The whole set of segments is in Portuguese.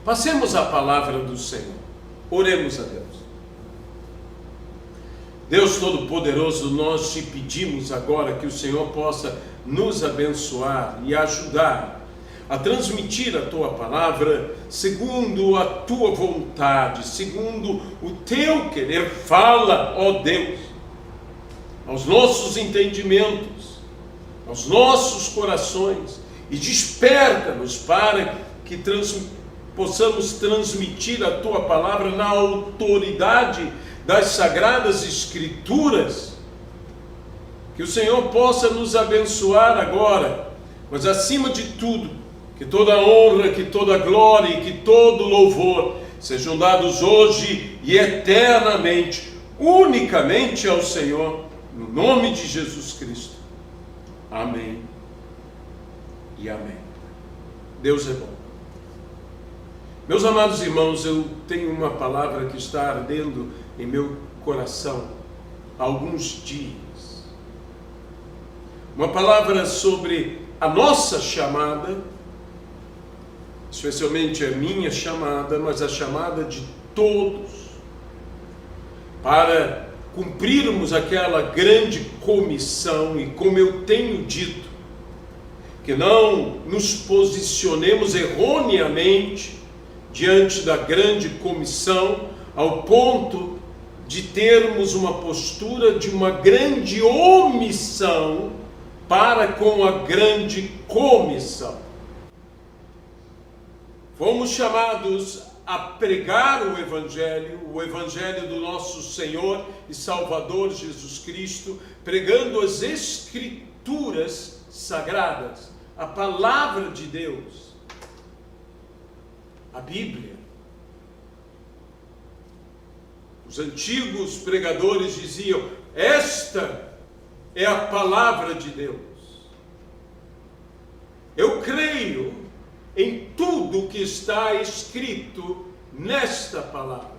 Passemos à palavra do Senhor. Oremos a Deus. Deus Todo-Poderoso, nós te pedimos agora que o Senhor possa nos abençoar e ajudar a transmitir a tua palavra segundo a tua vontade, segundo o teu querer. Fala, ó Deus, aos nossos entendimentos, aos nossos corações, e desperta-nos para que possamos transmitir a tua palavra na autoridade das Sagradas Escrituras. Que o Senhor possa nos abençoar agora, mas acima de tudo, que toda honra, que toda glória e que todo louvor sejam dados hoje e eternamente, unicamente ao Senhor, no nome de Jesus Cristo. Amém e amém. Deus é bom. Meus amados irmãos, eu tenho uma palavra que está ardendo em meu coração há alguns dias. Uma palavra sobre a nossa chamada, especialmente a minha chamada, mas a chamada de todos, para cumprirmos aquela grande comissão. E como eu tenho dito, que não nos posicionemos erroneamente diante da grande comissão, ao ponto de termos uma postura de uma grande omissão para com a grande comissão. Fomos chamados a pregar o Evangelho do nosso Senhor e Salvador Jesus Cristo, pregando as Escrituras sagradas, a palavra de Deus, a Bíblia. Os antigos pregadores diziam: esta é a palavra de Deus. Eu creio em tudo que está escrito nesta palavra.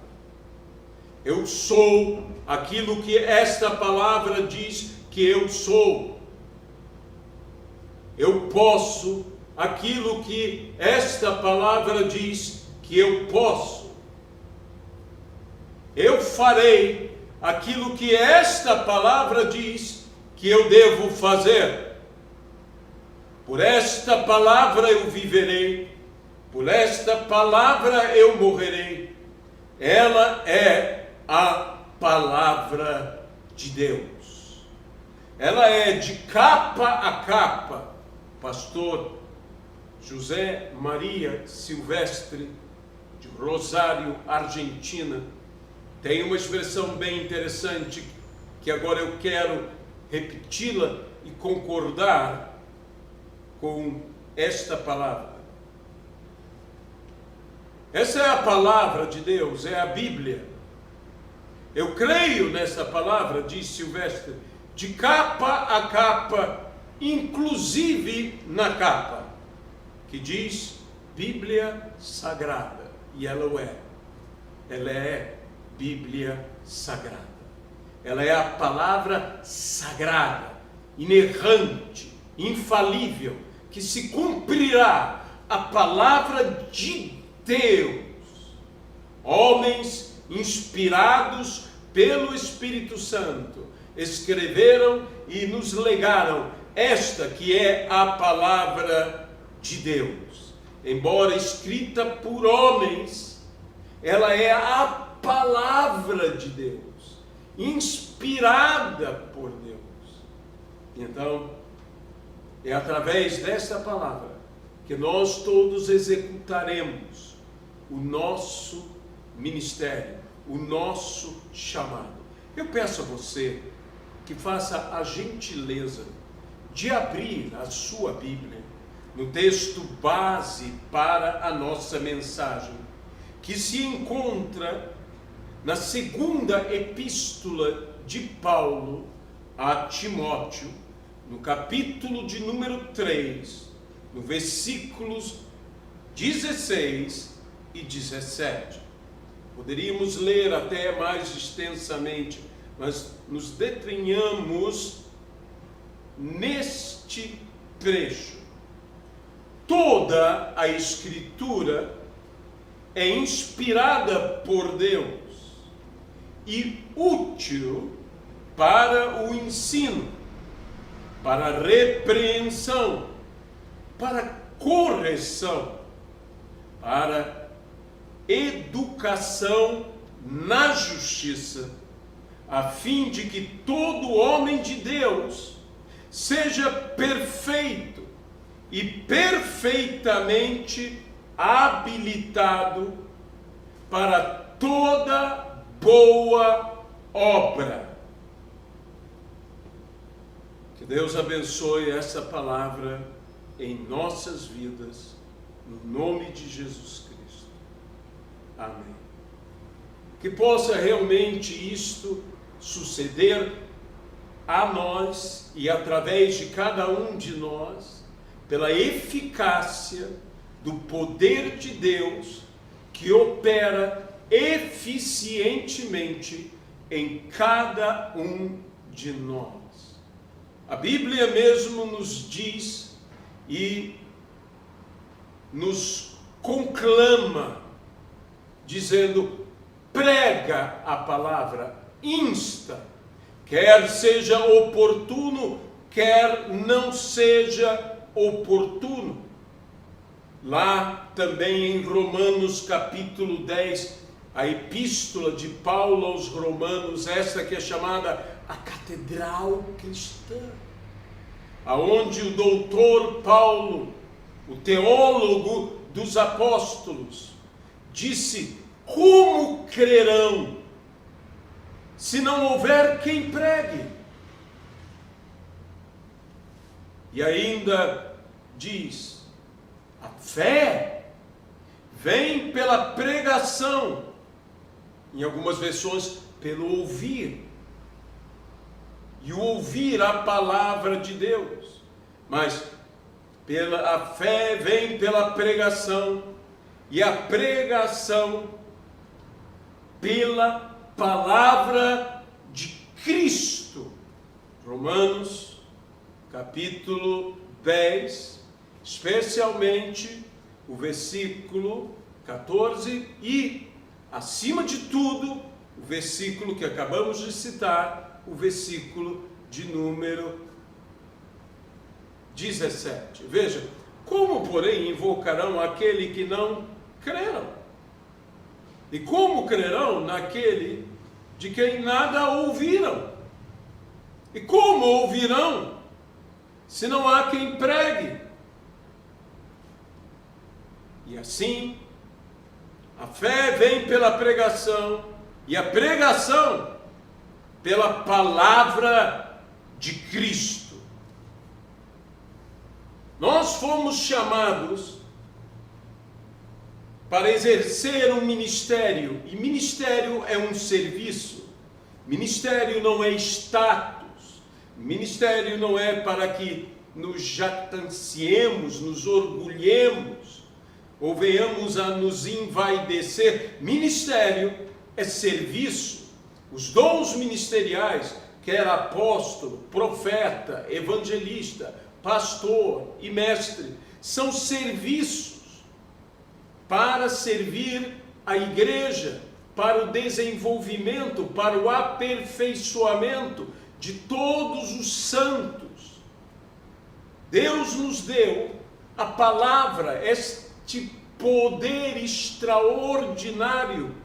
Eu sou aquilo que esta palavra diz que eu sou. Eu posso aquilo que esta palavra diz que eu posso. Eu farei aquilo que esta palavra diz que eu devo fazer. Por esta palavra eu viverei, por esta palavra eu morrerei. Ela é a palavra de Deus. Ela é de capa a capa. Pastor José Maria Silvestre, de Rosário, Argentina, tem uma expressão bem interessante que agora eu quero repeti-la e concordar com esta palavra. Essa é a palavra de Deus, é a Bíblia. Eu creio nessa palavra, diz Silvestre, de capa a capa, inclusive na capa, que diz Bíblia Sagrada, e ela o é. Ela é Bíblia Sagrada. Ela é a palavra sagrada, inerrante, infalível, que se cumprirá a palavra de Deus. Homens inspirados pelo Espírito Santo escreveram e nos legaram esta que é a palavra de Deus. Embora escrita por homens, ela é a palavra de Deus, inspirada por Deus. Então, é através desta palavra que nós todos executaremos o nosso ministério, o nosso chamado. Eu peço a você que faça a gentileza de abrir a sua Bíblia no texto base para a nossa mensagem, que se encontra na segunda epístola de Paulo a Timóteo, no capítulo de número 3, no versículos 16 e 17. Poderíamos ler até mais extensamente, mas nos detenhamos neste trecho. Toda a Escritura é inspirada por Deus e útil para o ensino, para a repreensão, para a correção, para educação na justiça, a fim de que todo homem de Deus seja perfeito e perfeitamente habilitado para toda boa obra. Que Deus abençoe essa palavra em nossas vidas, no nome de Jesus Cristo. Amém. Que possa realmente isto suceder a nós e através de cada um de nós, pela eficácia do poder de Deus que opera eficientemente em cada um de nós. A Bíblia mesmo nos diz e nos conclama, dizendo: prega a palavra, insta, quer seja oportuno, quer não seja oportuno. Lá também em Romanos capítulo 10, a epístola de Paulo aos Romanos, essa que é chamada a catedral cristã, aonde o doutor Paulo, o teólogo dos apóstolos, disse: como crerão se não houver quem pregue? E ainda diz: a fé vem pela pregação, em algumas versões pelo ouvir, e o ouvir a palavra de Deus, mas a fé vem pela pregação, e a pregação pela palavra de Cristo. Romanos capítulo 10, especialmente o versículo 14 e, acima de tudo, o versículo que acabamos de citar, o versículo de número 17. Veja, como, porém, invocarão aquele que não creram? E como crerão naquele de quem nada ouviram? E como ouvirão se não há quem pregue? E assim, a fé vem pela pregação, e a pregação pela palavra de Cristo. Nós fomos chamados para exercer um ministério, e ministério é um serviço. Ministério não é status, ministério não é para que nos jactanciemos, nos orgulhemos, ou venhamos a nos envaidecer. Ministério é serviço. Os dons ministeriais, quer apóstolo, profeta, evangelista, pastor e mestre, são serviços para servir a igreja, para o desenvolvimento, para o aperfeiçoamento de todos os santos. Deus nos deu a palavra, este poder extraordinário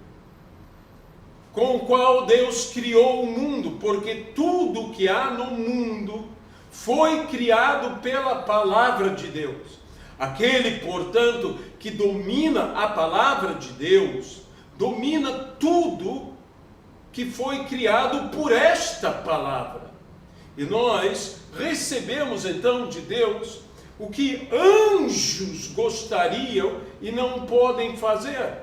com o qual Deus criou o mundo, porque tudo que há no mundo foi criado pela palavra de Deus. Aquele, portanto, que domina a palavra de Deus, domina tudo que foi criado por esta palavra. E nós recebemos então de Deus o que anjos gostariam e não podem fazer: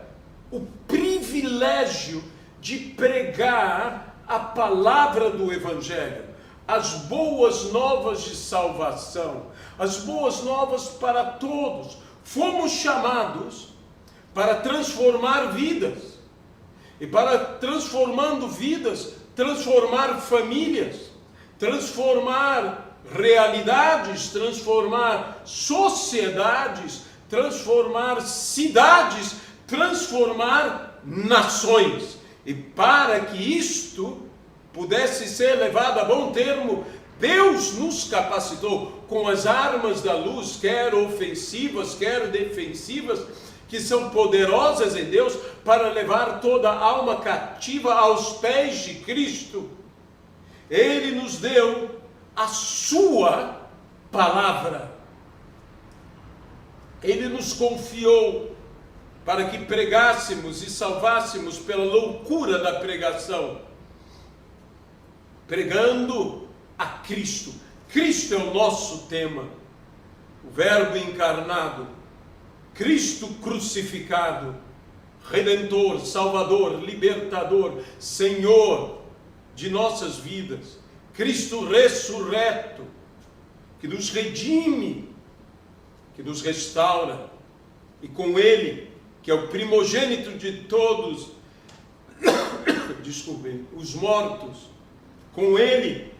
o privilégio de pregar a palavra do Evangelho, as boas novas de salvação, as boas novas para todos. Fomos chamados para transformar vidas, e para transformando vidas, transformar famílias, transformar realidades, transformar sociedades, transformar cidades, transformar transformar nações. E para que isto pudesse ser levado a bom termo, Deus nos capacitou com as armas da luz, quer ofensivas, quer defensivas, que são poderosas em Deus para levar toda a alma cativa aos pés de Cristo. Ele nos deu a sua palavra. Ele nos confiou para que pregássemos e salvássemos pela loucura da pregação, pregando a Cristo. Cristo é o nosso tema, o Verbo encarnado, Cristo crucificado, Redentor, Salvador, Libertador, Senhor de nossas vidas, Cristo ressurreto, que nos redime, que nos restaura, e com Ele, que é o primogênito de todos, desculpem, os mortos, com Ele,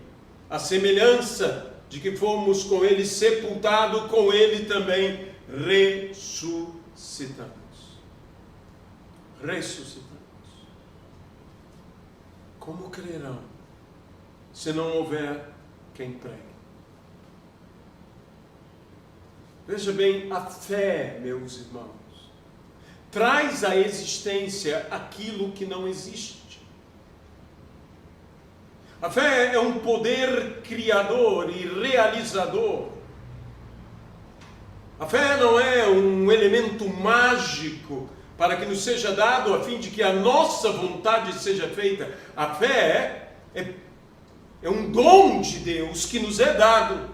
a semelhança de que fomos com Ele sepultados, com Ele também ressuscitamos. Ressuscitamos. Como crerão, se não houver quem pregue? Veja bem, a fé, meus irmãos, traz à existência aquilo que não existe. A fé é um poder criador e realizador. A fé não é um elemento mágico para que nos seja dado a fim de que a nossa vontade seja feita. A fé é um dom de Deus que nos é dado,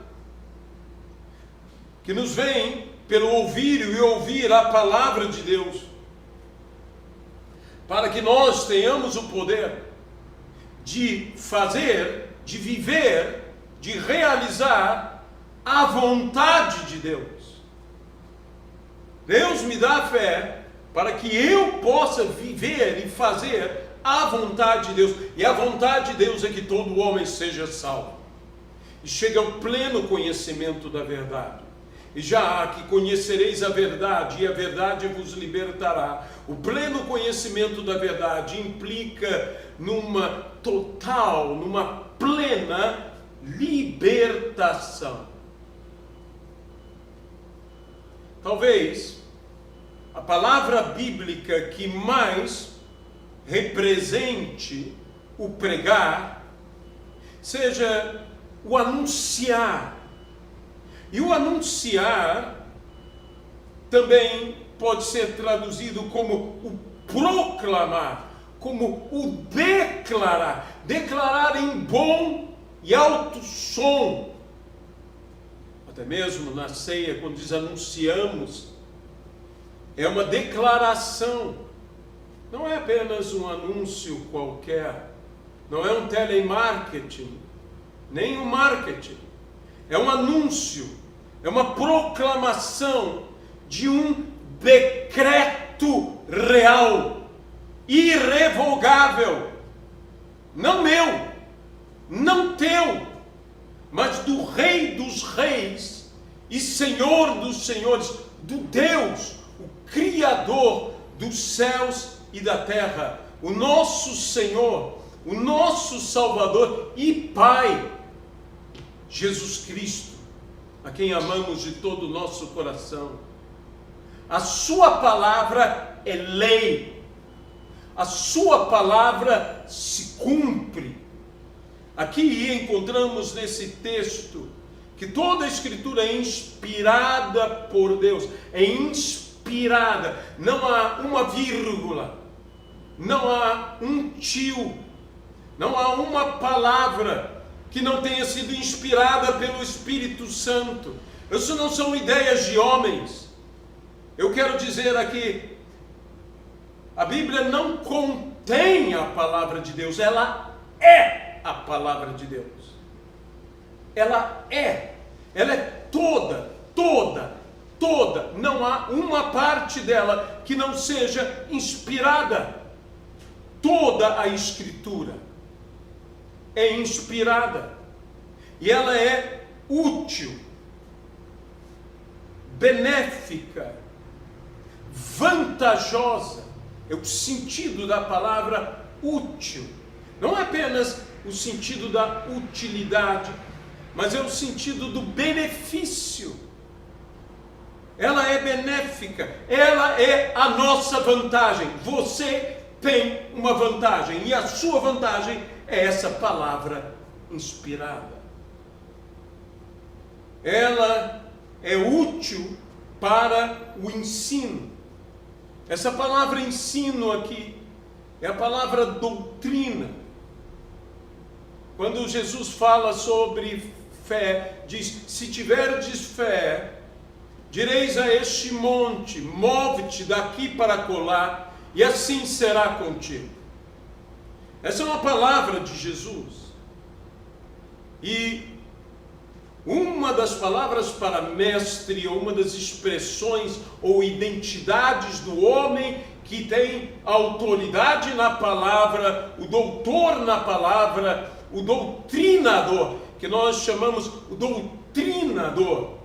que nos vem pelo ouvir e ouvir a palavra de Deus, para que nós tenhamos o poder de fazer, de viver, de realizar a vontade de Deus. Deus me dá a fé para que eu possa viver e fazer a vontade de Deus. E a vontade de Deus é que todo homem seja salvo e chegue ao pleno conhecimento da verdade. E já que conhecereis a verdade, e a verdade vos libertará. O pleno conhecimento da verdade implica numa total, numa plena libertação. Talvez a palavra bíblica que mais represente o pregar seja o anunciar. E o anunciar também pode ser traduzido como o proclamar, como o declarar. Declarar em bom e alto som. Até mesmo na ceia, quando diz anunciamos, é uma declaração. Não é apenas um anúncio qualquer. Não é um telemarketing, nem um marketing. É um anúncio, é uma proclamação de um decreto real, irrevogável, não meu, não teu, mas do Rei dos Reis e Senhor dos Senhores, do Deus, o Criador dos céus e da terra, o nosso Senhor, o nosso Salvador e Pai, Jesus Cristo, a quem amamos de todo o nosso coração. A sua palavra é lei, a sua palavra se cumpre. Aqui encontramos nesse texto que toda a Escritura é inspirada por Deus, é inspirada, não há uma vírgula, não há um tio, não há uma palavra que não tenha sido inspirada pelo Espírito Santo. Isso não são ideias de homens. Eu quero dizer aqui, a Bíblia não contém a palavra de Deus, ela é a palavra de Deus. Ela é toda, não há uma parte dela que não seja inspirada. Toda a Escritura é inspirada, e ela é útil, benéfica, vantajosa é o sentido da palavra útil. Não é apenas o sentido da utilidade, mas é o sentido do benefício. Ela é benéfica, ela é a nossa vantagem. Você tem uma vantagem, e a sua vantagem é essa palavra inspirada. Ela é útil para o ensino. Essa palavra ensino aqui é a palavra doutrina. Quando Jesus fala sobre fé, diz: se tiverdes fé, direis a este monte, move-te daqui para colar, e assim será contigo. Essa é uma palavra de Jesus. E uma das palavras para mestre, ou uma das expressões ou identidades do homem que tem autoridade na palavra, o doutor na palavra, o doutrinador, que nós chamamos o doutrinador.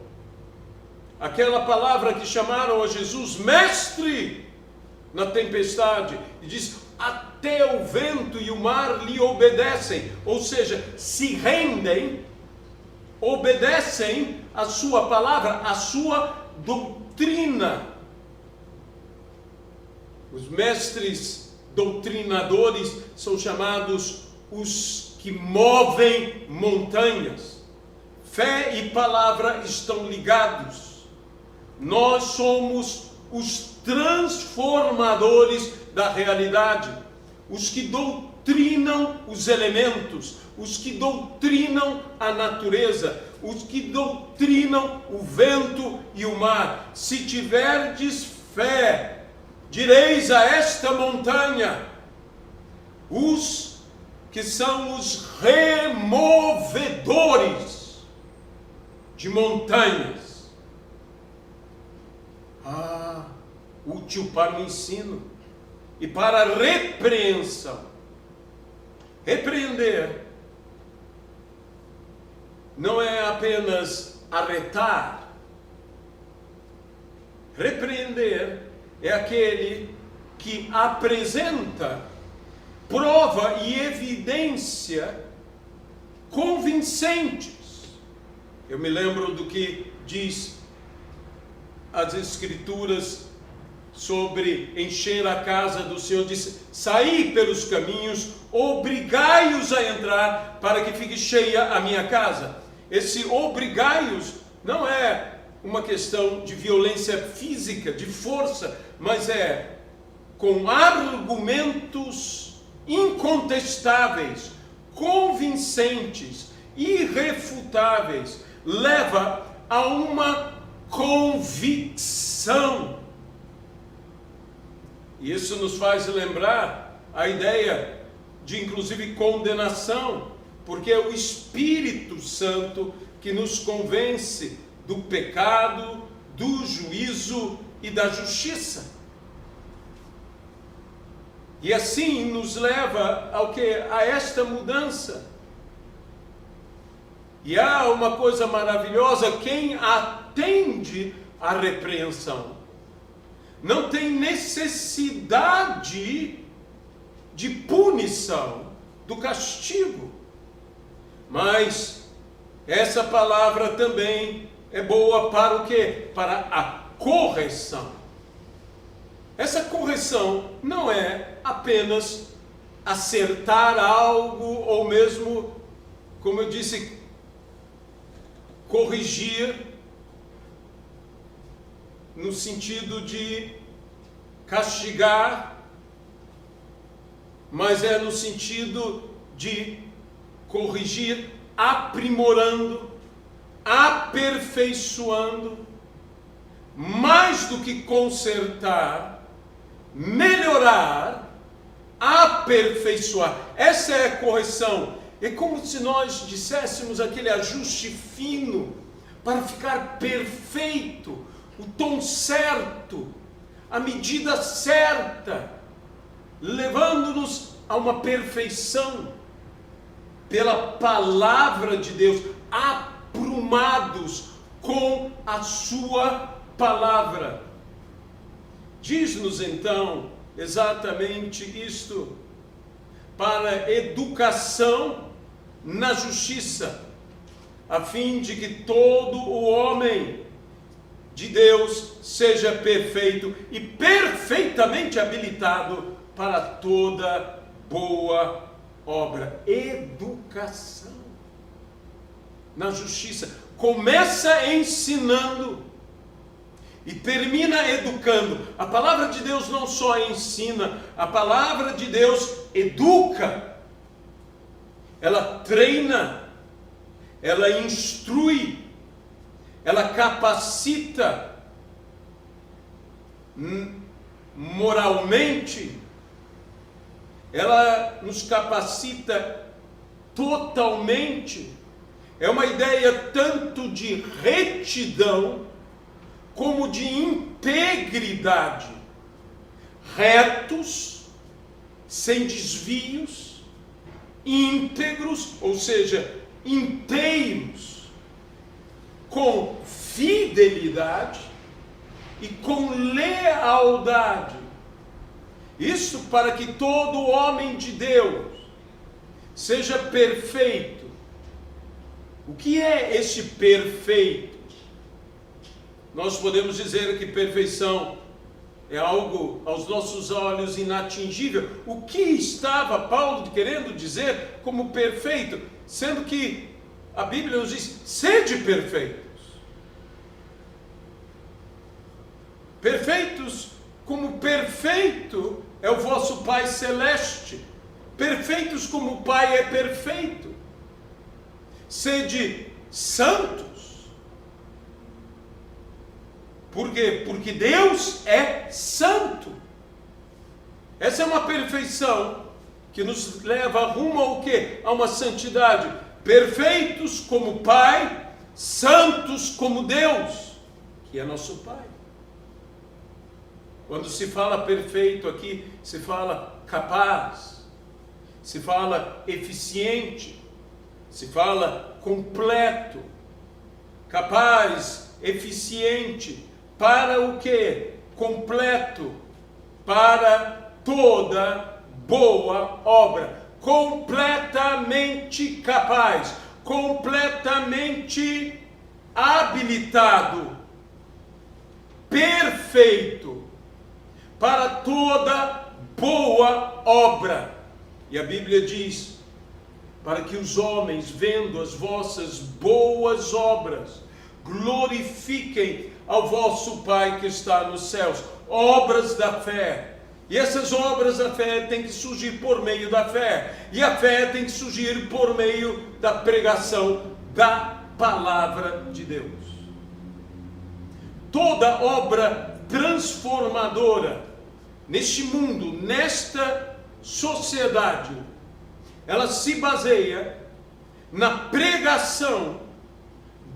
Aquela palavra que chamaram a Jesus mestre na tempestade, e diz: até o vento e o mar lhe obedecem, ou seja, se rendem, obedecem a sua palavra, a sua doutrina. Os mestres doutrinadores são chamados os que movem montanhas. Fé e palavra estão ligados. Nós somos os transformadores da realidade, os que doutrinam os elementos, os que doutrinam a natureza, os que doutrinam o vento e o mar. Se tiverdes fé, direis a esta montanha, os que são os removedores de montanhas. Útil para o ensino e para a repreensão. Repreender não é apenas arretar. Repreender é aquele que apresenta prova e evidência convincentes. Eu me lembro do que diz as Escrituras sobre encher a casa do Senhor. Diz: saí pelos caminhos, obrigai-os a entrar, para que fique cheia a minha casa. Esse obrigai-os não é uma questão de violência física, de força, mas é com argumentos incontestáveis, convincentes, irrefutáveis, leva a uma convicção. E isso nos faz lembrar a ideia de, inclusive, condenação, porque é o Espírito Santo que nos convence do pecado, do juízo e da justiça. E assim nos leva ao que? A esta mudança. E há uma coisa maravilhosa: quem atende à repreensão não tem necessidade de punição, do castigo. Mas essa palavra também é boa para o quê? Para a correção. Essa correção não é apenas acertar algo, ou mesmo, como eu disse, corrigir no sentido de castigar, mas é no sentido de corrigir, aprimorando, aperfeiçoando, mais do que consertar, melhorar, aperfeiçoar. Essa é a correção. É como se nós disséssemos aquele ajuste fino para ficar perfeito, o tom certo, a medida certa, levando-nos a uma perfeição pela palavra de Deus, aprumados com a sua palavra. Diz-nos então exatamente isto, para educação na justiça, a fim de que todo o homem de Deus seja perfeito e perfeitamente habilitado para toda boa obra. Educação na justiça. Começa ensinando e termina educando. A palavra de Deus não só ensina, a palavra de Deus educa. Ela treina, ela instrui, ela capacita moralmente, ela nos capacita totalmente. É uma ideia tanto de retidão como de integridade, retos, sem desvios, íntegros, ou seja, inteiros, com fidelidade e com lealdade. Isso para que todo homem de Deus seja perfeito. O que é esse perfeito? Nós podemos dizer que perfeição é algo aos nossos olhos inatingível. O que estava Paulo querendo dizer como perfeito? Sendo que a Bíblia nos diz: sede perfeitos. Perfeitos como perfeito é o vosso Pai Celeste. Perfeitos como o Pai é perfeito. Sede santos. Por quê? Porque Deus é santo. Essa é uma perfeição que nos leva rumo ao quê? A uma santidade. Perfeitos como Pai, santos como Deus, que é nosso Pai. Quando se fala perfeito aqui, se fala capaz, se fala eficiente, se fala completo, capaz, eficiente, para o quê? Completo, para toda boa obra, completamente capaz, completamente habilitado, perfeito, para toda boa obra. E a Bíblia diz: para que os homens, vendo as vossas boas obras, glorifiquem ao vosso Pai que está nos céus. Obras da fé. E essas obras da fé têm que surgir por meio da fé. E a fé tem que surgir por meio da pregação da palavra de Deus. Toda obra transformadora neste mundo, nesta sociedade, ela se baseia na pregação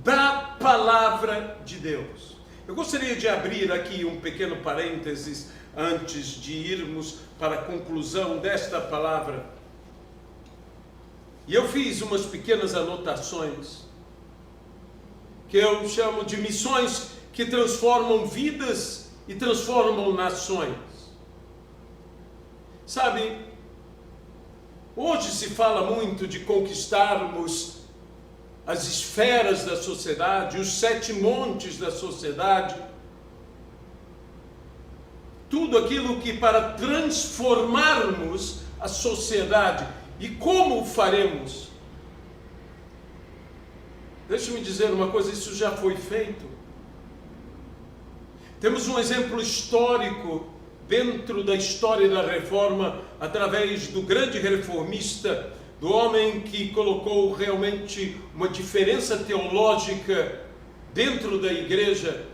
da palavra de Deus. Eu gostaria de abrir aqui um pequeno parênteses antes de irmos para a conclusão desta palavra. E eu fiz umas pequenas anotações que eu chamo de missões que transformam vidas e transformam nações. Sabe, hoje se fala muito de conquistarmos as esferas da sociedade, os 7 montes da sociedade, tudo aquilo que para transformarmos a sociedade. E como o faremos? Deixe-me dizer uma coisa, isso já foi feito. Temos um exemplo histórico dentro da história da reforma, através do grande reformista, do homem que colocou realmente uma diferença teológica dentro da igreja,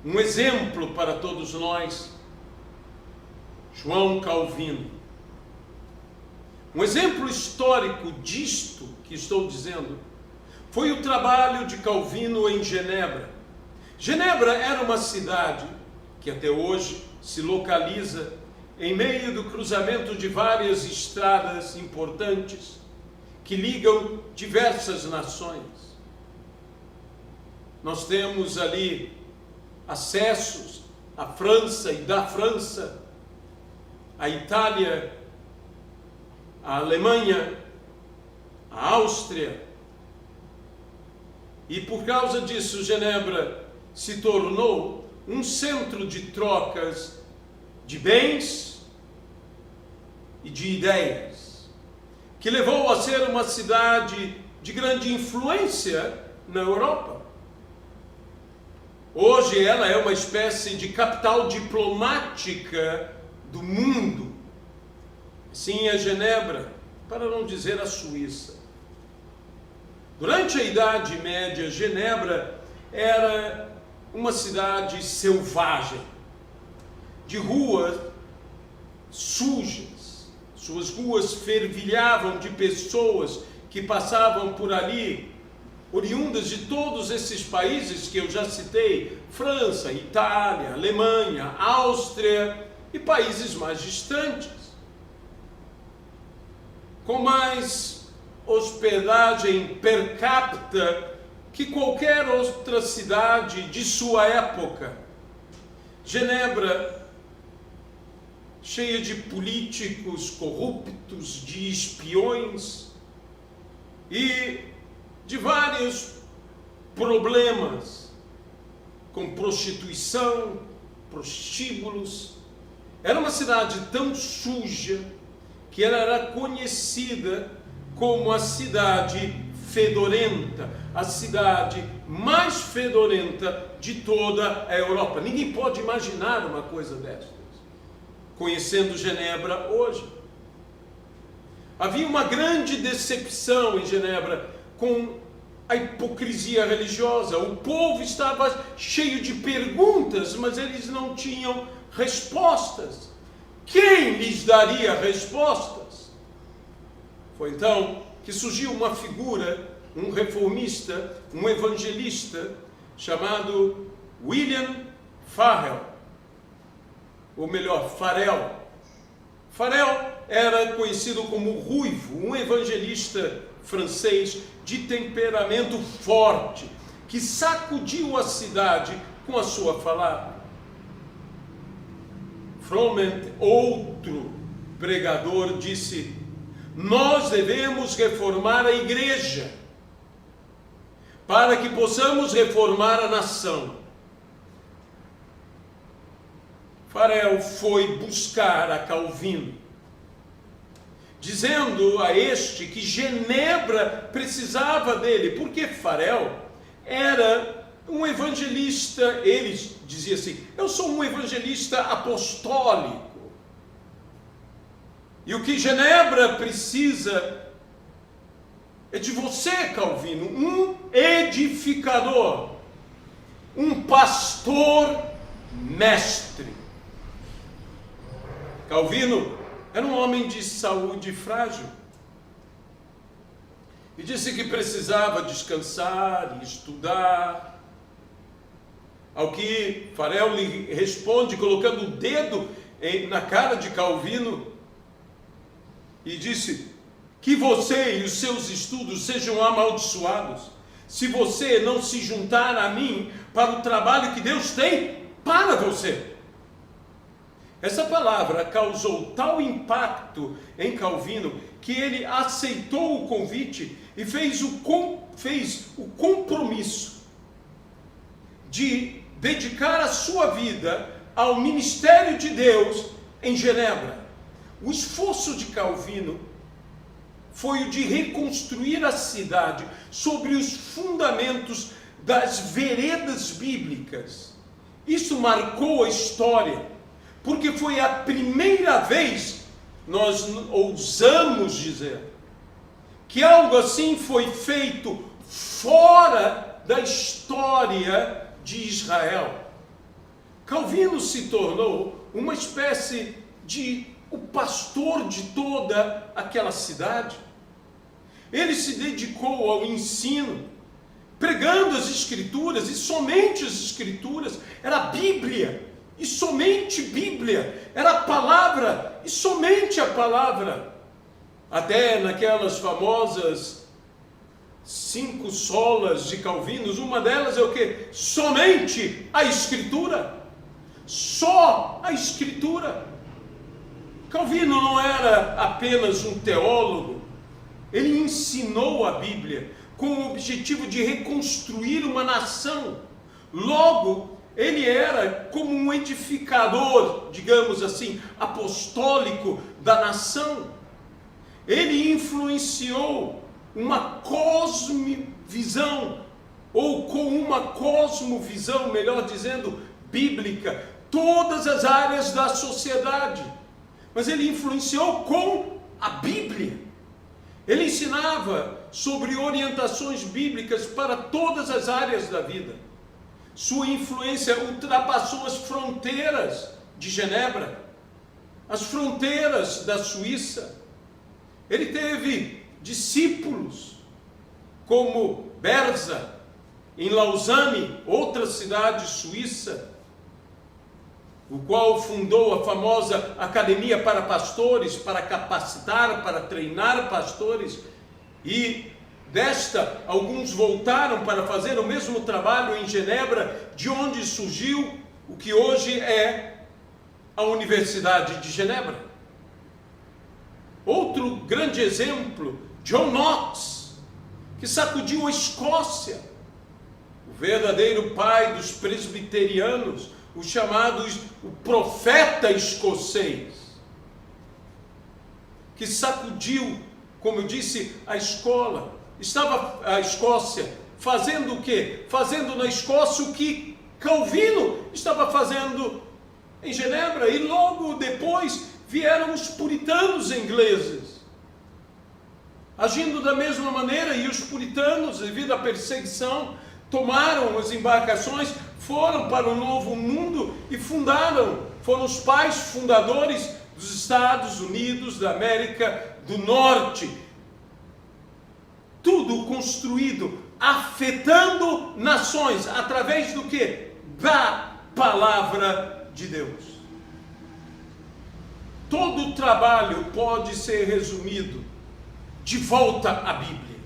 um exemplo para todos nós, João Calvino. Um exemplo histórico disto que estou dizendo foi o trabalho de Calvino em Genebra. Genebra era uma cidade que até hoje se localiza em meio do cruzamento de várias estradas importantes que ligam diversas nações. Nós temos ali acessos a França e da França, a Itália, a Alemanha, a Áustria. E por causa disso, Genebra se tornou um centro de trocas de bens e de ideias, que levou a ser uma cidade de grande influência na Europa. Hoje ela é uma espécie de capital diplomática do mundo. Sim, é Genebra, para não dizer a Suíça. Durante a Idade Média, Genebra era uma cidade selvagem, de ruas sujas. Suas ruas fervilhavam de pessoas que passavam por ali, oriundas de todos esses países que eu já citei: França, Itália, Alemanha, Áustria e países mais distantes, com mais hospedagem per capita que qualquer outra cidade de sua época. Genebra, cheia de políticos corruptos, de espiões e de vários problemas, com prostituição, prostíbulos. Era uma cidade tão suja que ela era conhecida como a cidade fedorenta, a cidade mais fedorenta de toda a Europa. Ninguém pode imaginar uma coisa dessas, conhecendo Genebra hoje. Havia uma grande decepção em Genebra com a hipocrisia religiosa. O povo estava cheio de perguntas, mas eles não tinham respostas. Quem lhes daria respostas? Foi então que surgiu uma figura, um reformista, um evangelista, chamado William Farel, ou melhor, Farel. Farel era conhecido como Ruivo, um evangelista francês de temperamento forte, que sacudiu a cidade com a sua palavra. Froment, outro pregador, disse: nós devemos reformar a igreja para que possamos reformar a nação. Farel foi buscar a Calvino, dizendo a este que Genebra precisava dele, porque Farel era um evangelista. Ele dizia assim: eu sou um evangelista apostólico, e o que Genebra precisa é de você, Calvino, um edificador, um pastor mestre. Calvino era um homem de saúde frágil e disse que precisava descansar e estudar. Ao que Farel lhe responde colocando o dedo na cara de Calvino e disse: que você e os seus estudos sejam amaldiçoados, se você não se juntar a mim para o trabalho que Deus tem para você. Essa palavra causou tal impacto em Calvino que ele aceitou o convite e fez o compromisso de dedicar a sua vida ao ministério de Deus em Genebra. O esforço de Calvino foi o de reconstruir a cidade sobre os fundamentos das veredas bíblicas. Isso marcou a história, porque foi a primeira vez, nós ousamos dizer, que algo assim foi feito fora da história de Israel. Calvino se tornou uma espécie de o pastor de toda aquela cidade. Ele se dedicou ao ensino, pregando as Escrituras, e somente as Escrituras. Era a Bíblia, e somente Bíblia. Era a palavra, e somente a palavra. Até naquelas famosas 5 solas de Calvino, uma delas é o quê? Somente a Escritura. só a Escritura. Calvino não era apenas um teólogo, ele ensinou a Bíblia com o objetivo de reconstruir uma nação. Logo, ele era como um edificador, digamos assim, apostólico da nação. Ele influenciou uma cosmovisão, ou com uma cosmovisão, melhor dizendo, bíblica, todas as áreas da sociedade. Mas ele influenciou com a Bíblia. Ele ensinava sobre orientações bíblicas para todas as áreas da vida. Sua influência ultrapassou as fronteiras de Genebra, as fronteiras da Suíça. Ele teve discípulos como Berza, em Lausanne, outra cidade suíça, o qual fundou a famosa Academia para Pastores, para capacitar, para treinar pastores, e desta, alguns voltaram para fazer o mesmo trabalho em Genebra, de onde surgiu o que hoje é a Universidade de Genebra. Outro grande exemplo, John Knox, que sacudiu a Escócia, o verdadeiro pai dos presbiterianos, o chamado o profeta escocês, que sacudiu, como eu disse, a escola. Estava a Escócia fazendo o quê? Fazendo na Escócia o que Calvino estava fazendo em Genebra, e logo depois vieram os puritanos ingleses, agindo da mesma maneira, e os puritanos, devido à perseguição, tomaram as embarcações, foram para o Novo Mundo e fundaram, foram os pais fundadores dos Estados Unidos da América do Norte. Tudo construído, afetando nações, através do quê? Da palavra de Deus. Todo o trabalho pode ser resumido de volta à Bíblia,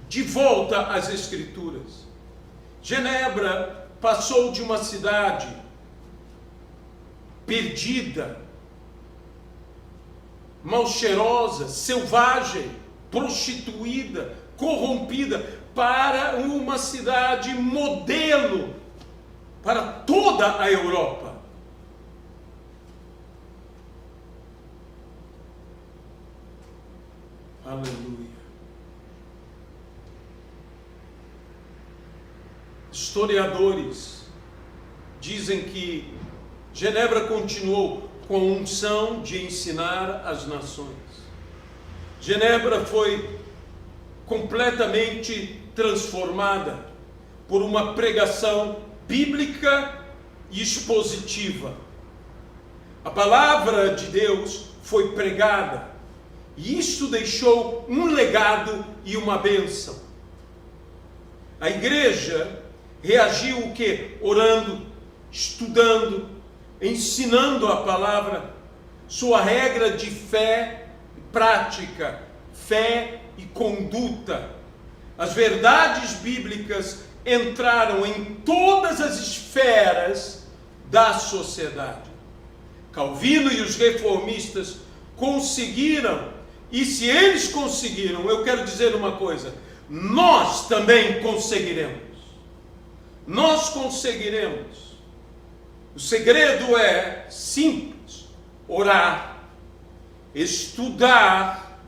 de volta às Escrituras. Genebra passou de uma cidade perdida, mal cheirosa, selvagem, prostituída, corrompida, para uma cidade modelo para toda a Europa. Aleluia. Historiadores dizem que Genebra continuou com a unção de ensinar as nações. Genebra foi completamente transformada por uma pregação bíblica e expositiva. A palavra de Deus foi pregada, e isto deixou um legado e uma bênção. A igreja reagiu o quê? Orando, estudando, ensinando a palavra, sua regra de fé e prática, fé e conduta. As verdades bíblicas entraram em todas as esferas da sociedade. Calvino e os reformistas conseguiram, e se eles conseguiram, eu quero dizer uma coisa: nós também conseguiremos. Nós conseguiremos. O segredo é simples: orar, estudar,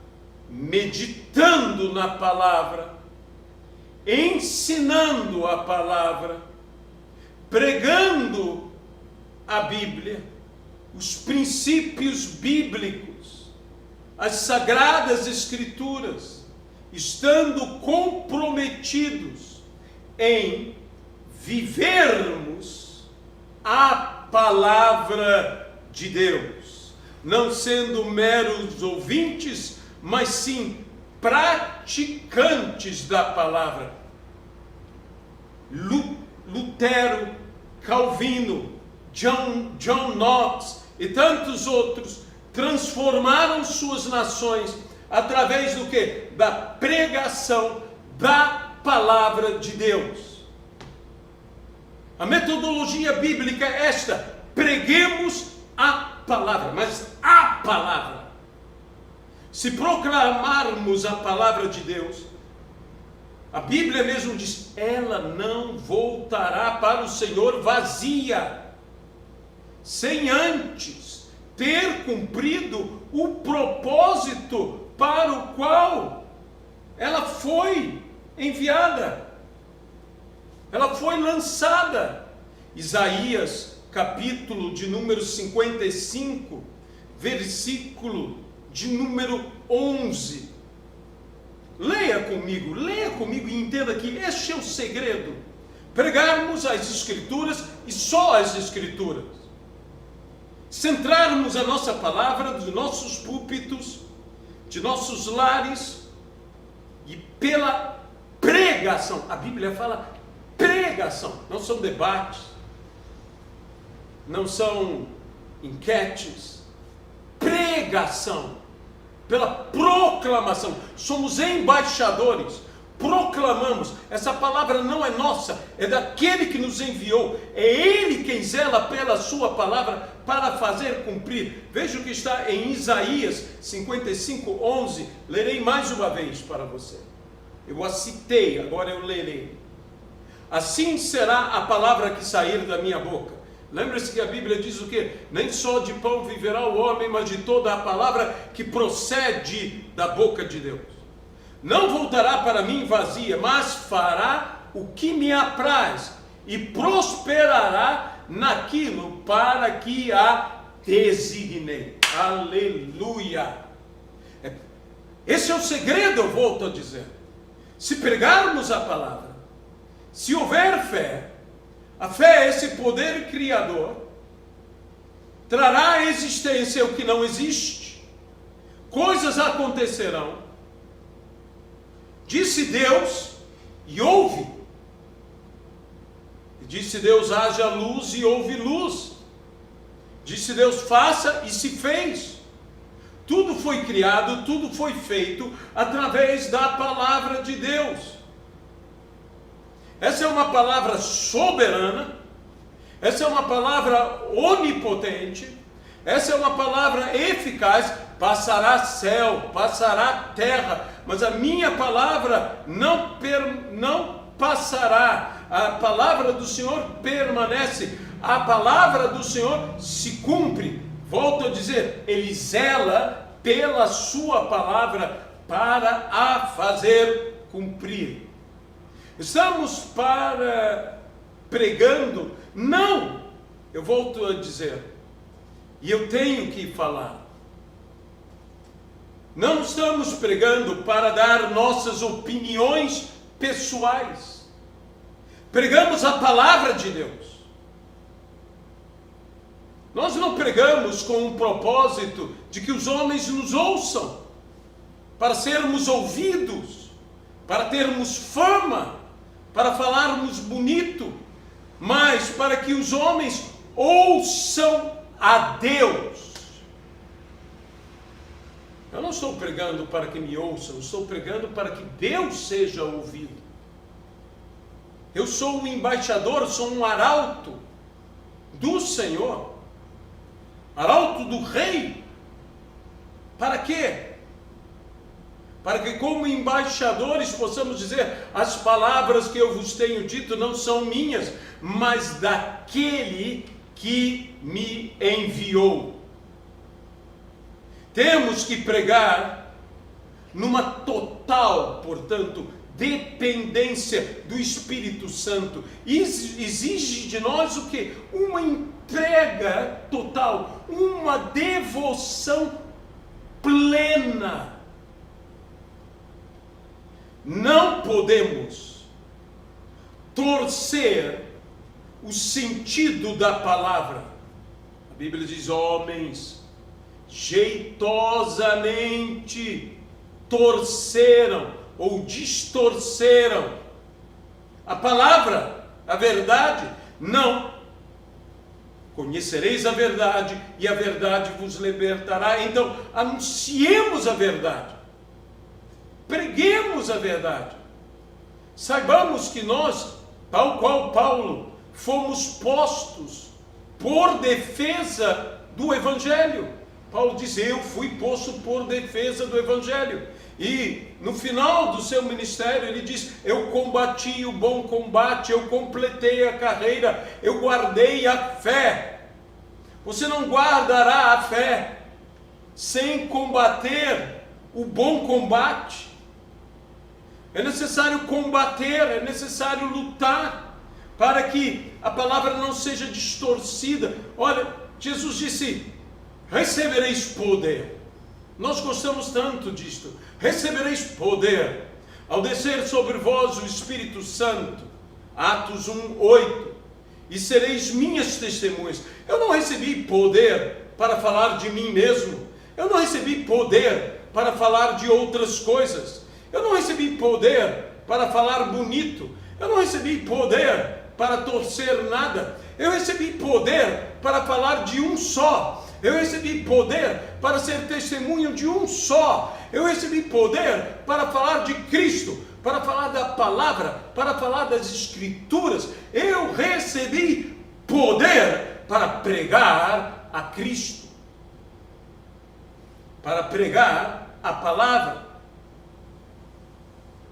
meditando na palavra, ensinando a palavra, pregando a Bíblia, os princípios bíblicos, as sagradas escrituras, estando comprometidos em vivermos a palavra de Deus, não sendo meros ouvintes, mas sim praticantes da palavra. Lutero, Calvino, John Knox e tantos outros transformaram suas nações através do quê? Da pregação da palavra de Deus. A metodologia bíblica é esta: preguemos a palavra, mas a palavra. Se proclamarmos a palavra de Deus, a Bíblia mesmo diz, ela não voltará para o Senhor vazia, sem antes ter cumprido o propósito para o qual ela foi enviada, ela foi lançada. Isaías, capítulo de número 55, versículo de número 11. Leia comigo e entenda que este é o segredo: pregarmos as Escrituras e só as Escrituras, centrarmos a nossa palavra dos nossos púlpitos, de nossos lares, e pela pregação. A Bíblia fala pregação, não são debates, não são enquetes, pregação, pela proclamação. Somos embaixadores, proclamamos. Essa palavra não é nossa, é daquele que nos enviou, é Ele quem zela pela sua palavra para fazer cumprir. Veja o que está em Isaías 55, 11, lerei mais uma vez para você. Eu a citei, agora eu lerei. Assim será a palavra que sair da minha boca. Lembre-se que a Bíblia diz o quê? Nem só de pão viverá o homem, mas de toda a palavra que procede da boca de Deus. Não voltará para mim vazia, mas fará o que me apraz e prosperará naquilo para que a designei. Aleluia! Esse é o segredo, eu volto a dizer. Se pregarmos a palavra, se houver fé, a fé é esse poder criador, trará à existência o que não existe, coisas acontecerão. Disse Deus e houve. Disse Deus, haja luz e houve luz. Disse Deus, faça e se fez. Tudo foi criado, tudo foi feito através da palavra de Deus. Essa é uma palavra soberana, essa é uma palavra onipotente, essa é uma palavra eficaz. Passará céu, passará terra, mas a minha palavra não passará. A palavra do Senhor permanece, a palavra do Senhor se cumpre. Volto a dizer, Ele zela pela sua palavra para a fazer cumprir. Estamos pregando? Não! Eu volto a dizer, e eu tenho que falar. Não estamos pregando para dar nossas opiniões pessoais. Pregamos a palavra de Deus. Nós não pregamos com o propósito de que os homens nos ouçam, para sermos ouvidos, para termos fama, para falarmos bonito, mas para que os homens ouçam a Deus. Eu não estou pregando para que me ouçam, eu estou pregando para que Deus seja ouvido. Eu sou um embaixador, sou um arauto do Senhor, arauto do Rei. Para quê? Para que como embaixadores possamos dizer, as palavras que eu vos tenho dito não são minhas, mas daquele que me enviou. Temos que pregar numa total, portanto, dependência do Espírito Santo. Exige de nós o quê? Uma entrega total, uma devoção plena. Não podemos torcer o sentido da palavra. A Bíblia diz, homens jeitosamente torceram ou distorceram a palavra, a verdade. Não. Conhecereis a verdade e a verdade vos libertará. Então, anunciemos a verdade. Preguemos a verdade. Saibamos que nós, tal qual Paulo, fomos postos por defesa do Evangelho. Paulo diz: eu fui posto por defesa do Evangelho. E no final do seu ministério ele diz: eu combati o bom combate, eu completei a carreira, eu guardei a fé. Você não guardará a fé sem combater o bom combate. É necessário combater, é necessário lutar, para que a palavra não seja distorcida. Olha, Jesus disse: recebereis poder. Nós gostamos tanto disto. Recebereis poder ao descer sobre vós o Espírito Santo. Atos 1:8. E sereis minhas testemunhas. Eu não recebi poder para falar de mim mesmo. Eu não recebi poder para falar de outras coisas. Eu não recebi poder para falar bonito. Eu não recebi poder para torcer nada. Eu recebi poder para falar de um só. Eu recebi poder para ser testemunho de um só. Eu recebi poder para falar de Cristo, para falar da palavra, para falar das Escrituras. Eu recebi poder para pregar a Cristo, para pregar a palavra,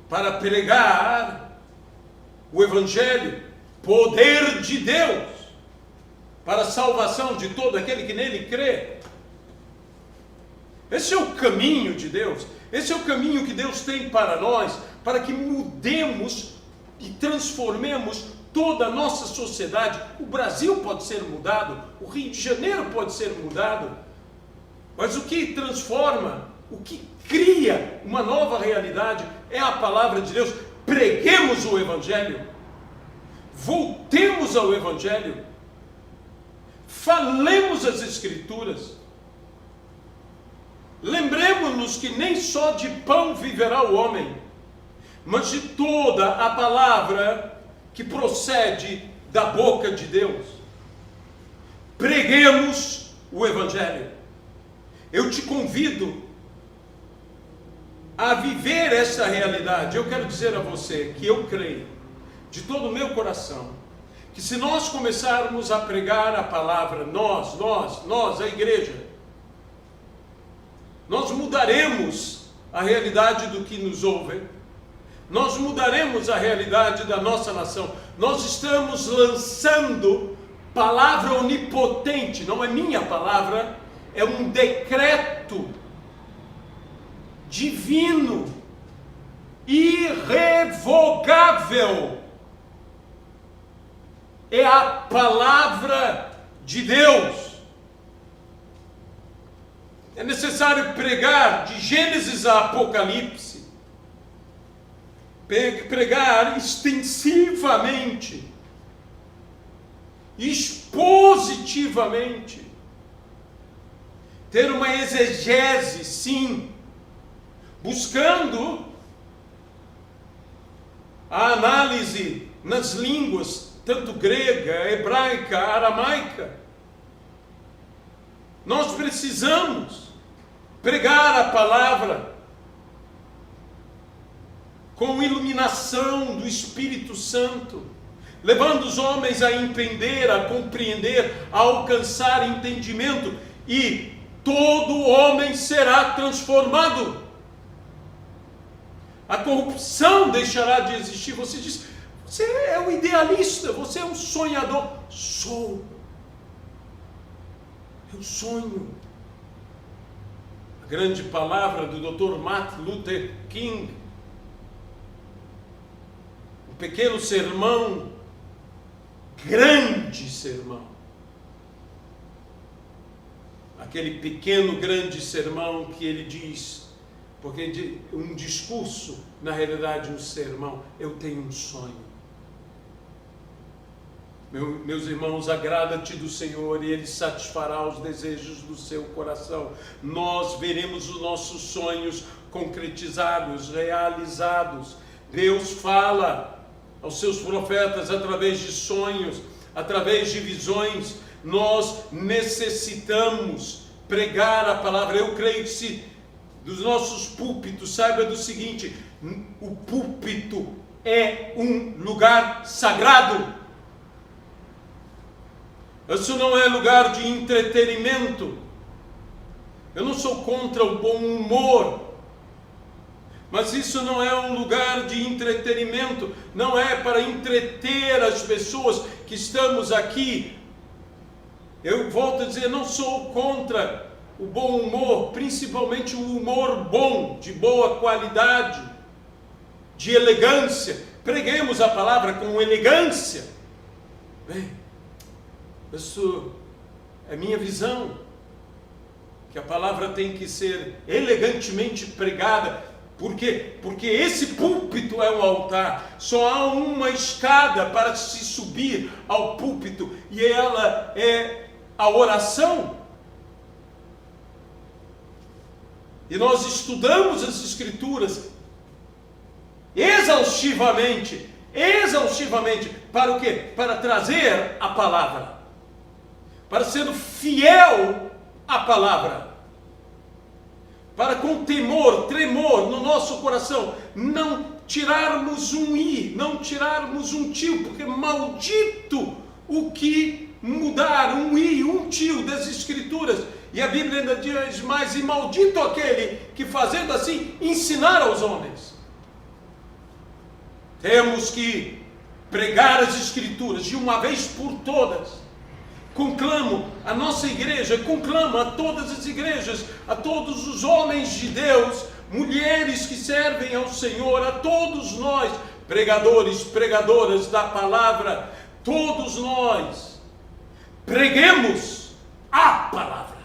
para pregar o Evangelho, poder de Deus, para a salvação de todo aquele que nele crê. Esse é o caminho de Deus, esse é o caminho que Deus tem para nós, para que mudemos e transformemos toda a nossa sociedade. O Brasil pode ser mudado, o Rio de Janeiro pode ser mudado, mas o que transforma, o que cria uma nova realidade é a palavra de Deus. Preguemos o Evangelho, voltemos ao Evangelho, falemos as Escrituras, lembremos-nos que nem só de pão viverá o homem, mas de toda a palavra que procede da boca de Deus. Preguemos o Evangelho. Eu te convido a viver essa realidade. Eu quero dizer a você que eu creio de todo o meu coração que se nós começarmos a pregar a palavra, nós, a igreja, nós mudaremos a realidade do que nos ouve, nós mudaremos a realidade da nossa nação. Nós estamos lançando palavra onipotente, não é minha palavra, é um decreto divino, irrevogável. É a palavra de Deus. É necessário pregar de Gênesis a Apocalipse, pregar extensivamente, expositivamente, ter uma exegese, sim, buscando a análise nas línguas, tanto grega, hebraica, aramaica. Nós precisamos pregar a palavra com iluminação do Espírito Santo, levando os homens a entender, a compreender, a alcançar entendimento, e todo homem será transformado. A corrupção deixará de existir. Você diz: você é um idealista, você é um sonhador. Sou. Eu sonho. A grande palavra do Dr. Martin Luther King, o pequeno sermão, grande sermão. Aquele pequeno, grande sermão que ele diz, porque um discurso, na realidade um sermão, eu tenho um sonho. Meus irmãos, agrada-te do Senhor e Ele satisfará os desejos do seu coração. Nós veremos os nossos sonhos concretizados, realizados. Deus fala aos seus profetas através de sonhos, através de visões. Nós necessitamos pregar a palavra. Eu creio que se dos nossos púlpitos, saiba do seguinte: o púlpito é um lugar sagrado. Isso não é lugar de entretenimento. Eu não sou contra o bom humor, mas isso não é um lugar de entretenimento, não é para entreter as pessoas que estamos aqui. Eu volto a dizer, não sou contra o bom humor, principalmente o humor bom, de boa qualidade, de elegância. Preguemos a palavra com elegância. Bem, isso é minha visão, que a palavra tem que ser elegantemente pregada. Por quê? Porque esse púlpito é um altar, só há uma escada para se subir ao púlpito, e ela é a oração. E nós estudamos as Escrituras exaustivamente, para o quê? Para trazer a palavra, para ser fiel à palavra, para com temor, tremor no nosso coração, não tirarmos um i, não tirarmos um tio, porque maldito o que mudar um i, um tio das Escrituras. E a Bíblia ainda diz mais, e maldito aquele que fazendo assim ensinar aos homens. Temos que pregar as Escrituras de uma vez por todas. Conclamo a nossa igreja, conclamo a todas as igrejas, a todos os homens de Deus, mulheres que servem ao Senhor, a todos nós, pregadores, pregadoras da palavra, todos nós, preguemos a palavra.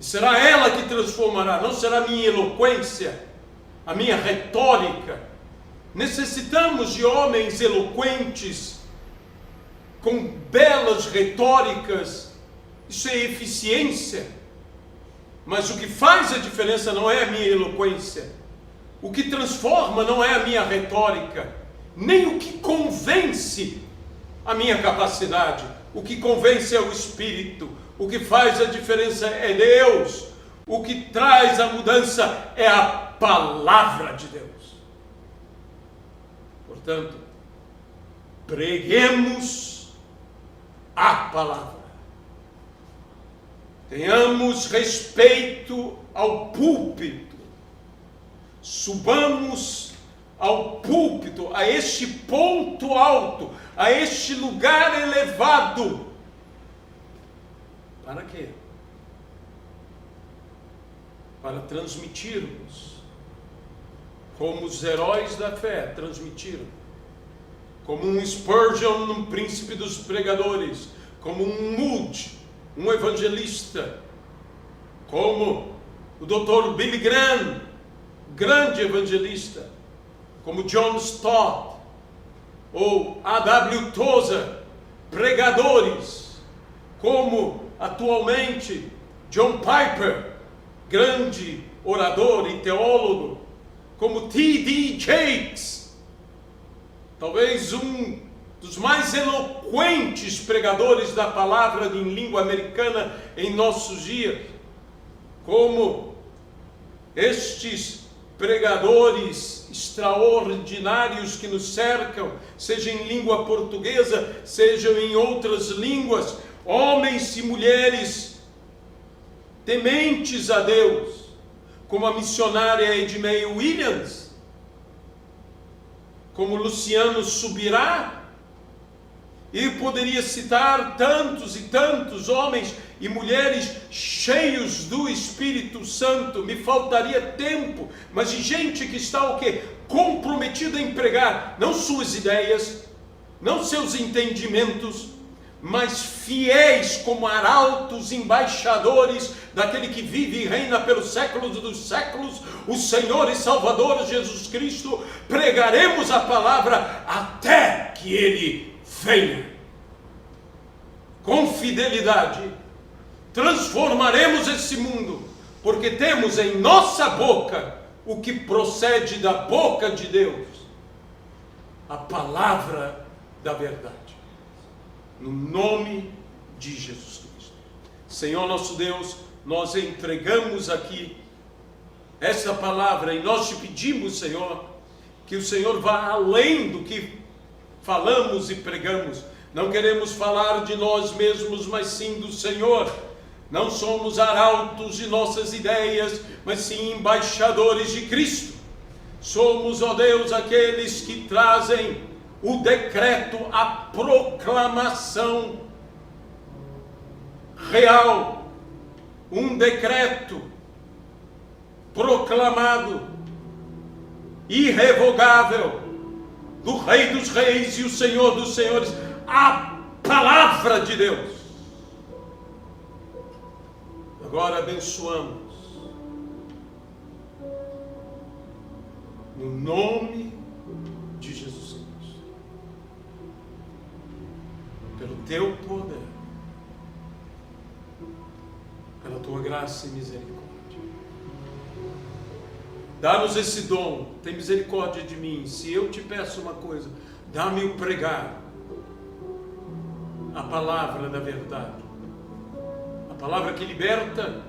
E será ela que transformará, não será a minha eloquência, a minha retórica. Necessitamos de homens eloquentes, com belas retóricas. Isso é eficiência. Mas o que faz a diferença não é a minha eloquência. O que transforma não é a minha retórica, nem o que convence a minha capacidade. O que convence é o Espírito. O que faz a diferença é Deus. O que traz a mudança é a palavra de Deus. Portanto, preguemos a palavra. Tenhamos respeito ao púlpito. Subamos ao púlpito, a este ponto alto, a este lugar elevado. Para quê? Para transmitirmos, como os heróis da fé transmitiram, como um Spurgeon, um príncipe dos pregadores, como um Moody, um evangelista, como o Dr. Billy Graham, grande evangelista, como John Stott, ou A.W. Tozer, pregadores, como atualmente John Piper, grande orador e teólogo, como T.D. Jakes, talvez um dos mais eloquentes pregadores da palavra em língua americana em nossos dias, como estes pregadores extraordinários que nos cercam, seja em língua portuguesa, seja em outras línguas, homens e mulheres tementes a Deus, como a missionária Edmei Williams, como Luciano Subirá, e poderia citar tantos e tantos homens e mulheres cheios do Espírito Santo. Me faltaria tempo, mas de gente que está o quê? Comprometida em pregar, não suas ideias, não seus entendimentos, mas fiéis como arautos embaixadores daquele que vive e reina pelos séculos dos séculos, o Senhor e Salvador Jesus Cristo. Pregaremos a palavra até que Ele venha. Com fidelidade transformaremos esse mundo, porque temos em nossa boca o que procede da boca de Deus, a palavra da verdade, no nome de Jesus Cristo. Senhor nosso Deus, nós entregamos aqui essa palavra e nós te pedimos, Senhor, que o Senhor vá além do que falamos e pregamos, Não queremos falar de nós mesmos, mas sim do Senhor. Não somos arautos de nossas ideias, mas sim embaixadores de Cristo. Somos, ó Deus, aqueles que trazem o decreto, a proclamação real, um decreto proclamado, irrevogável, do Rei dos Reis e o Senhor dos Senhores, a palavra de Deus. Agora abençoamos, no nome de Jesus Cristo, pelo teu poder, pela tua graça e misericórdia. Dá-nos esse dom, tem misericórdia de mim. Se eu te peço uma coisa, dá-me o pregar a palavra da verdade, a palavra que liberta,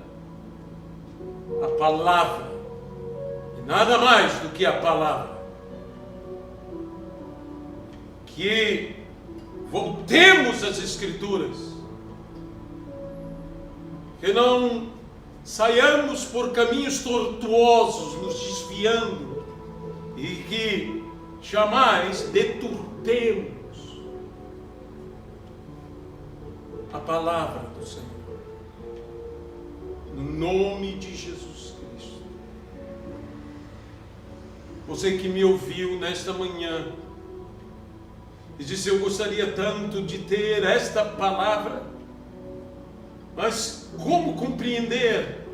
a palavra, e nada mais do que a palavra. Que voltemos às Escrituras, que não saiamos por caminhos tortuosos, nos desviando, e que jamais deturpemos a palavra do Senhor, no nome de Jesus Cristo. Você que me ouviu nesta manhã e disse: eu gostaria tanto de ter esta palavra, mas como compreender?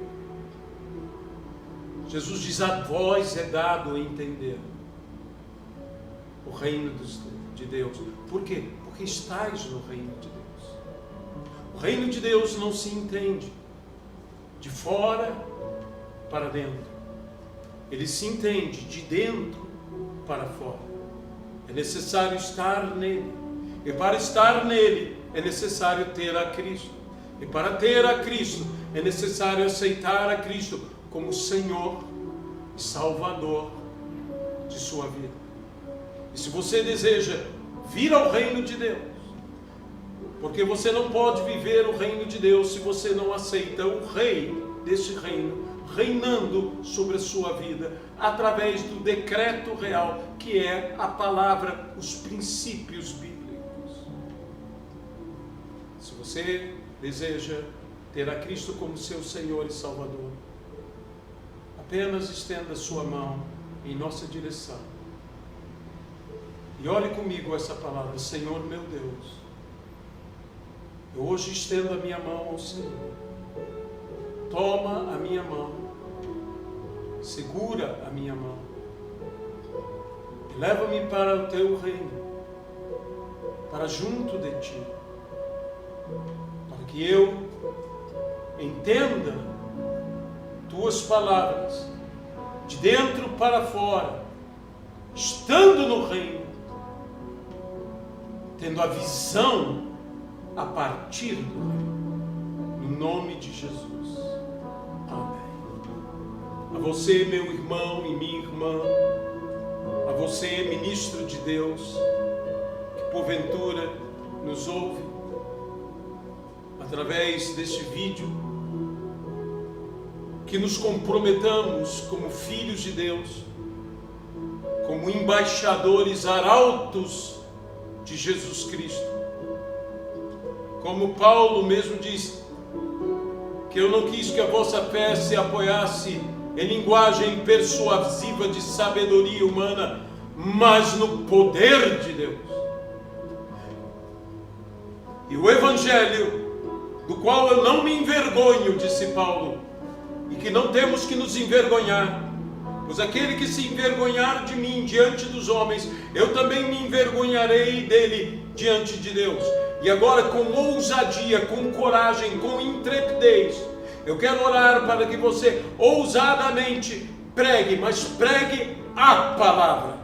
Jesus diz: a vós é dado entender o reino de Deus. Por quê? Porque estáis no reino de Deus. O reino de Deus não se entende de fora para dentro. Ele se entende de dentro para fora. É necessário estar nele. E para estar nele é necessário ter a Cristo. E para ter a Cristo é necessário aceitar a Cristo como Senhor e Salvador de sua vida. E se você deseja vir ao reino de Deus, porque você não pode viver o reino de Deus se você não aceita o Rei desse reino reinando sobre a sua vida através do decreto real, que é a palavra, os princípios bíblicos. Se você deseja ter a Cristo como seu Senhor e Salvador, apenas estenda a sua mão em nossa direção e ore comigo essa palavra: Senhor meu Deus, eu hoje estendo a minha mão ao Senhor. Toma a minha mão, segura a minha mão e leva-me para o teu reino, para junto de ti, para que eu entenda tuas palavras de dentro para fora, estando no reino, tendo a visão a partir do reino, no nome de Jesus. Amém. A você, meu irmão e minha irmã, a você, ministro de Deus, que porventura nos ouve através deste vídeo, que nos comprometamos como filhos de Deus, como embaixadores arautos de Jesus Cristo. Como Paulo mesmo diz, que eu não quis que a vossa fé se apoiasse em linguagem persuasiva de sabedoria humana, mas no poder de Deus. E o Evangelho, do qual eu não me envergonho, disse Paulo, e que não temos que nos envergonhar, pois aquele que se envergonhar de mim diante dos homens, eu também me envergonharei dele diante de Deus. E agora, com ousadia, com coragem, com intrepidez, eu quero orar para que você ousadamente pregue, mas pregue a palavra.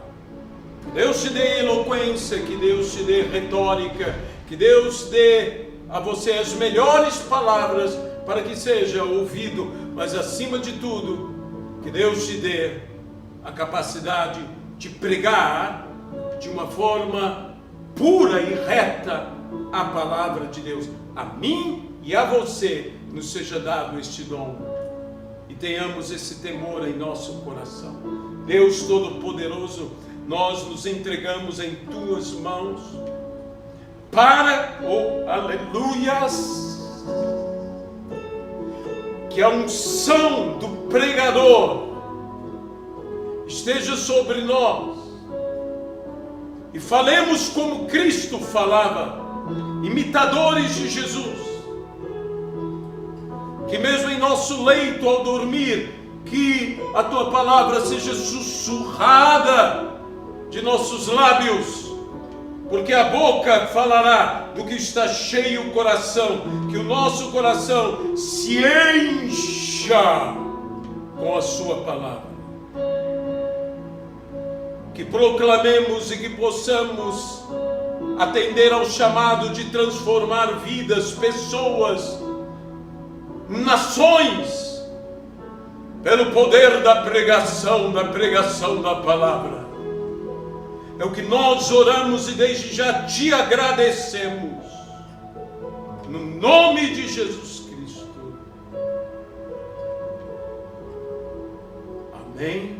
Que Deus te dê eloquência, que Deus te dê retórica, que Deus dê a você as melhores palavras para que seja ouvido, mas acima de tudo, que Deus te dê a capacidade de pregar de uma forma pura e reta a palavra de Deus. A mim e a você nos seja dado este dom. E tenhamos esse temor em nosso coração. Deus Todo-Poderoso, nós nos entregamos em tuas mãos para, aleluias, que a unção do pregador esteja sobre nós e falemos como Cristo falava, imitadores de Jesus, que mesmo em nosso leito ao dormir, que a tua palavra seja sussurrada de nossos lábios, porque a boca falará do que está cheio o coração, que o nosso coração se encha com a sua palavra, que proclamemos e que possamos atender ao chamado de transformar vidas, pessoas, nações, pelo poder da pregação da palavra. É o que nós oramos e desde já te agradecemos, no nome de Jesus Cristo. Amém.